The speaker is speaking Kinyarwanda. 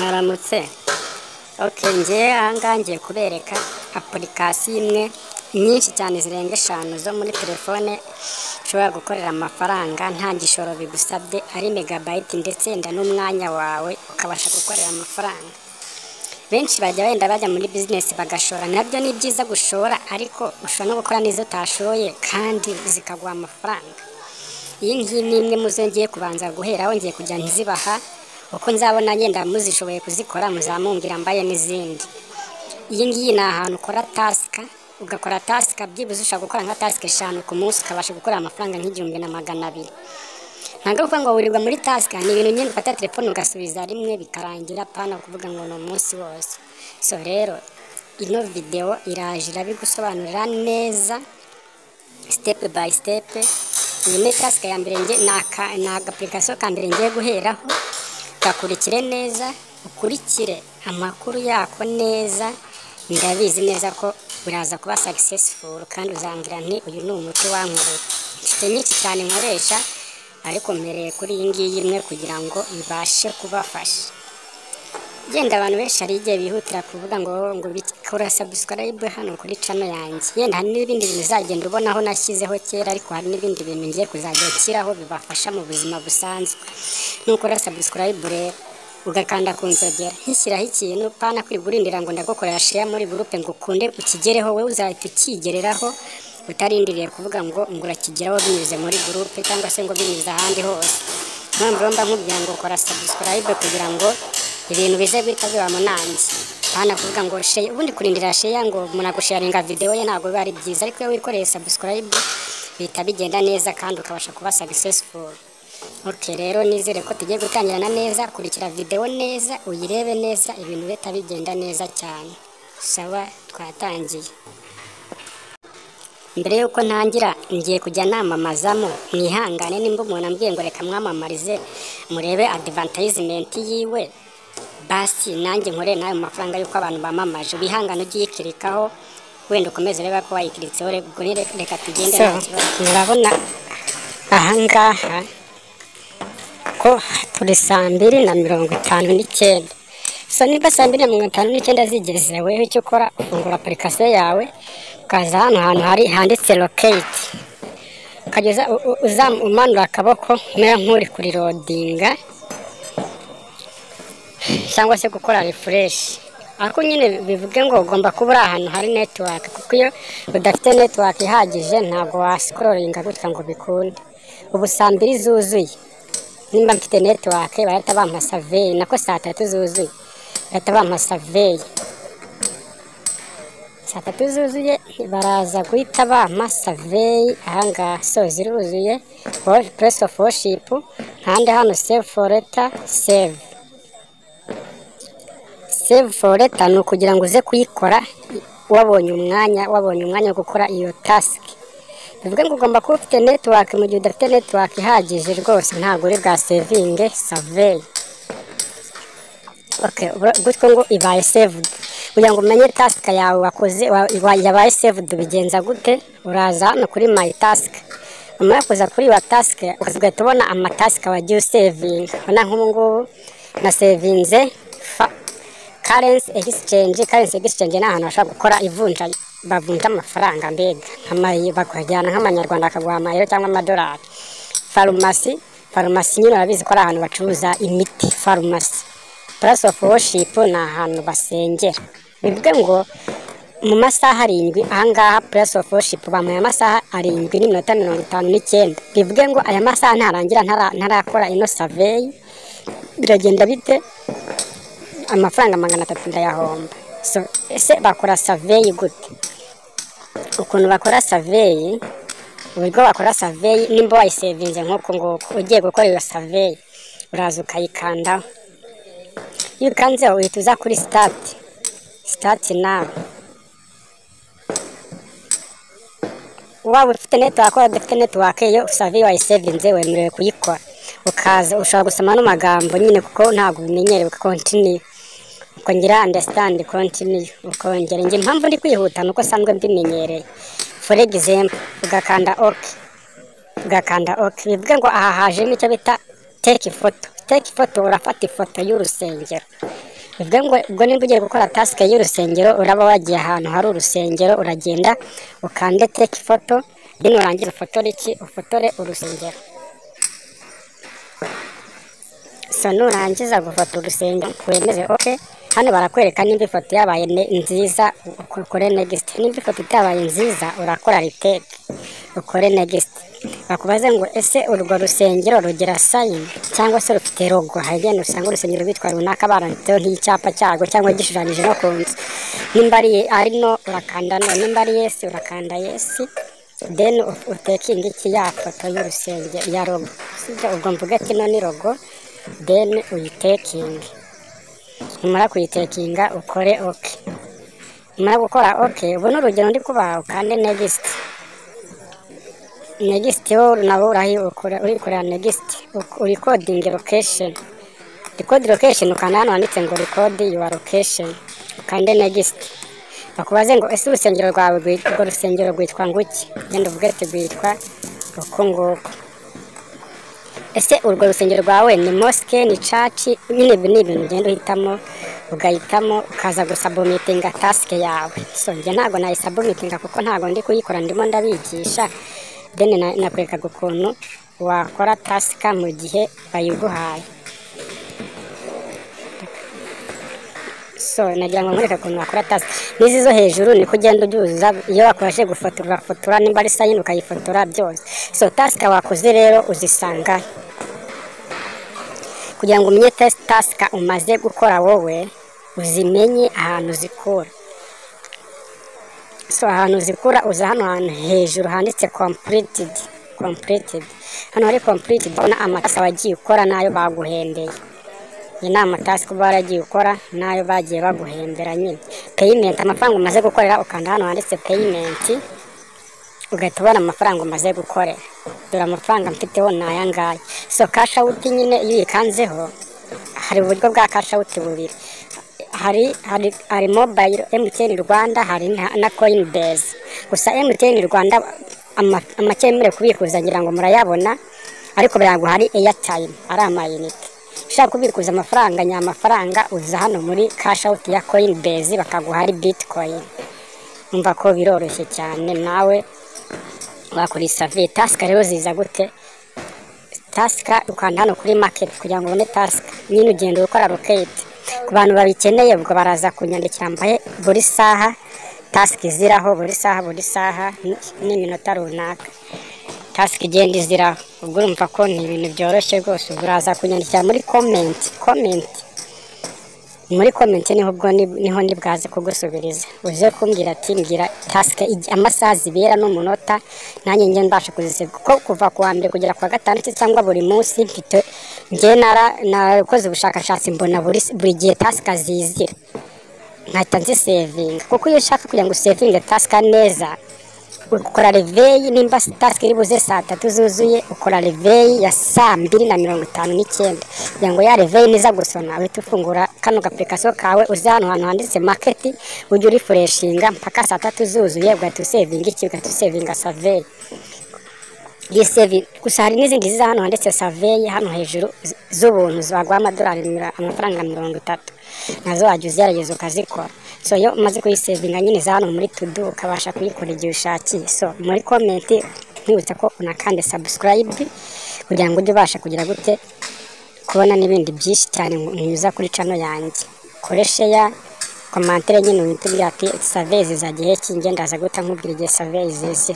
Mwaramutse. Okay, ngiye ahangaha ngiye kubereka application imwe nyinshi cyane zirenga 5 zo muri telefone ushobora gukorera amafaranga nta gishoro bigusabye, ari megabyte ndetse nda n'umwanya wawe ukabasha gukorera amafaranga. Benshi bajya wenda bajya muri business bagashora, nabyo ni byiza gushora, ariko ushobora no gukora nizo tashoye kandi zikaguha amafaranga. Iyi ngiyi ni imwe muzo ngiye kubanza guheraho, ngiye kujya nzibaha uko nzabona ngenda muzishoboye kuzikora, muzamumbwira mbaye n'izindi. Iyi ngiyi ni ahantu ukora task, ugakora task byibuze ushaka gukora nka task 5 ku munsi ukabasha gukora amafaranga nk'$1,200. Ntabwo kuvuga ngo wirirwa muri task, ni ibintu nyine ufata telefone ugasubiza rimwe bikarangira, pana kuvuga ngo no munsi wose. So rero ino video iraje irabigusobanurira neza step by step. Iyi ni task ya mbere, nge na application ka mbere ngiye guheraho. Gakurikire neza, ukurikire amakuru yako neza, ndabizi neza ko uraza kuba successful kandi uzambwira nti uyu ni umuti wankorera. Mfite nyinshi cyane nkoresha, ariko mpereye kuri iyi ngiyi imwe kugira ngo ibashe kubafasha. Genda abantu benshi ari igihe bihutira kuvuga ngo bikora subscribe hano kuri channel yanjye. Yenda hari n'ibindi bintu uzagenda ubonaho nashyizeho kera, ariko hari n'ibindi bintu ngiye kuzajya nshyiraho bibafasha mu buzima busanzwe. Nukora subscribe rero ugakanda ku nzogera, hishyiraho ikintu, pana kwigurindira ngo ndagukorera share muri groupe ngo ukunde ukigereho, wewe uzahita ukigereraho utarindiriye kuvuga ngo urakigeraho binyuze muri groupe cyangwa se ngo binyuze ahandi hose. Mpamvu mba nkubwira ngo ukora subscribe kugira ngo ibintu bize guhita biba munange, pana kuvuga ngo share, ubundi kurindira share ngo munagusharinga video ye ntabwo biba ari byiza, ariko iyo wikoreye subscribe bihita bigenda neza kandi ukabasha kuba successful. Okay, rero nizere ko tugiye gutangirana neza, kurikira video neza, uyirebe neza, ibintu bihita bigenda neza cyane. Sawa, twatangiye. Mbere yuko ntangira ngiye kujya namamazamo, mwihangane nimba umuntu ambwiye ngo reka mwamamarize murebe advertisement yiwe, basi nanjye nkore nayo mafaranga yuko abantu bamamaje. Bihangane ugiyikirikaho, wenda ukomeze reba ko wayikiritseho, reka tugende nacyo. Murabona ahangaha ko turi 2:59. So niba 2:59 zigeze, wewe icyo ukora ufungura application yawe, ukaza hano hantu hari handitse locate, ukageza umanura akaboko mera nk'uri kuri loadinga cyangwa se gukora refresh. Ariko nyine bivuge ngo ugomba kuba uri ahantu hari network, kuko iyo udafite network ihagije ntabwo wascrollinga gutya ngo bikunde. Ubu 2 zuzuye, nimba mfite network bahita bampa survey, nako 3 zuzuye bahita bampa survey. 3 zuzuye baraza guhita bampa survey ahangaha. So ziruzuye, press of worship, hande hano save for letter, save for letter ni ukugira ngo uze kuyikora wabonye umwanya wo gukora iyo task. Bivuga ngo ugomba kuba ufite network, mu gihe udafite network ihagije rwose ntabwo uri bwa saving survey. Okay, gutyo ngo ibaye saved. Kugira ngo umenye task yawe wakoze yabaye saved bigenza gute, uraza hano kuri my task. Umara kuza kuri wa task ukazugahita ubona amatask wagiye saving. Ubona nk'ubu na savinze currency exchange. Currency exchange ni ahantu bashaka gukora ivunja, bavunja amafaranga mbega bakajyana nk'amanyarwanda akaguha amayero cyangwa amadolari. Pharmacy nyine urabizi ko ari ahantu bacuruza imiti. Pharmacy. Place of worship ni ahantu basengera. Bivuge ngo mu masaha 7 ahangaha place of worship bamuye amasaha 7:59. Bivuge ngo aya masaha ntarangira ntarakora ino survey, biragenda bite? Amafaranga 300 ndayahomba. So ese bakora survey gute? Ukuntu bakora survey, uburyo bakora survey, nimba wayisavinze nk'uko ngo ugiye gukora iyo survey, uraza ukayikandaho. Iyo ukanze uhita uza kuri start now. Waba ufite network waba udafite network, iyo survey wayisavinze wemerewe kuyikora. Ukaza ushobora gusoma n'amagambo nyine kuko ntabwo bimenyerewe. Continue, ukongera understand, continue, ukongera. Nge impamvu ndi kwihuta nuko sanzwe mbimenyereye. For example, ugakanda OK. Bivuga ngo aha haje nicyo bita take photo. take ifoto, urafata ifoto y'urusengero. Bivuga ngo ubwo nimba ugiye gukora task y'urusengero, uraba wagiye ahantu hari urusengero, uragenda ukande take ifoto, then urangiza ufotore urusengero. So nurangiza gufata urusengero wemeze okay, hano barakwereka nimba ifoto yabaye nziza ukore next, nimba ifoto itabaye nziza urakora retake ukore next. Bakubaze ngo ese urwo rusengero rugira sign cyangwa se rufite logo. Hagenda usanga urusengero rwitwa runaka baranditseho nk'icyapa cyago cyangwa gishushanyije no ku nzu. Nimba ari no urakanda no, nimba ari yes urakanda yes, then utekinga iki ya foto y'urusengero ya logo. Ubwo mvuga ati no ni logo, then uyitekinga. Numara kuyitekinga ukore okay. Numara gukora okay, ubu n'urugero ndi kubaha ukande next. Next yo nabo urikora next, recording location. Record location ukanda hano handitse ngo record your location, ukande next. Bakubaze ngo ese urusengero rwawe urwo rusengero rwitwa nguki, genda uvuge ati rwitwa uko nguko. Ese urwo rusengero rwawe ni mosque, ni church, nyine ni ibintu ugenda uhitamo, ugahitamo ukaza gusubmitinga task yawe. So nge ntago nayisubmitinga kuko ntago ndi kuyikora, ndimo ndabigisha. Then nakwereka ukuntu wakora task mu gihe bayiguhaye. So nagira ngo nkwereka ukuntu wakora task. Nizi zo hejuru ni kugenda ubyuzuza, iyo wakoresheje gufotora nimba ari sign ukayifotora byose. So task wakoze rero uzisanga kugira ngo umenye task umaze gukora wowe, uzimenye ahantu zikura. So ahantu zikura uza hano hantu hejuru handitse completed. Hano hari completed, ubona amatasi wagiye ukora nayo baguhembeye. Iyi ni amatasi kuba waragiye ukora nayo bagiye baguhembera nyine. Payment, amafaranga umaze gukorera, ukanda hano handitse payment, ugahita ubona amafaranga umaze gukorera. Dore amafaranga mfiteho ni aya ngaya. So cash out nyine iyo uyikanzeho, hari uburyo bwa cash out bubiri. Hari mobile MTN Rwanda, hari na Coinbase. Gusa MTN Rwanda amakemere kubikuza ngira ngo murayabona, ariko byago hari airtime ari amayinite. Ushaka kubikuza amafaranga nyamafaranga uza hano muri cash out ya Coinbase bakaguha ari Bitcoin. Umva ko biroroshye cyane, nawe wakuri save. Task rero ziza gute? Task ukanda hano kuri market kugira ngo ubone task, nyine ugenda ukora locate. Ku bantu babikeneye ubwo baraza kunyandikira mbaye buri saha task iziraho, buri saha n'iminota runaka task igenda iziraho. Ubwo urumva ko ni ibintu byoroshye rwose. Uraza kunyandikira muri comment. Muri comment niho ndibwaze kugusubiriza, uze kumbwira ati ngira task amasaha zibera n'umunota, nanjye nge mbasha kuzisiba kuko kuva ku wa mbere kugera ku wa gatandatu cyangwa buri munsi mfite nge nakoze ubushakashatsi mbona buri gihe task zizira, nkahita nzisevinga. Kuko iyo ushaka kugira ngo usevinge task neza, ukora reveil. Nimba task iri buze saa 3 zuzuye, ukora reveil ya saa 2:59 kugira ngo ya reveil niza gusona uhita ufungura kano application kawe, uzi hano handitse market, ujye refreshinga mpaka saa 3 zuzuye, ugahita usevinga ugahita usevinga survey. Iyi save gusa hari n'izindi ziza hano handitse survey hano hejuru z'ubuntu zagwa amafaranga 30, nazo wajya uzigerageza ukazikora. So yo umaze kuyisevinga nyine za hano muri to do ukabasha kuyikora igihe ushakiye. So muri comment nkwibutsa ko unakande subscribe kugira ngo ujye ubasha kugira gute kubona n'ibindi byinshi cyane nyuza kuri channel yanjye. Kore share, commentaire nyine witubwira ati survey zizagiye kinge ndaza guta nkubwira igihe survey zize.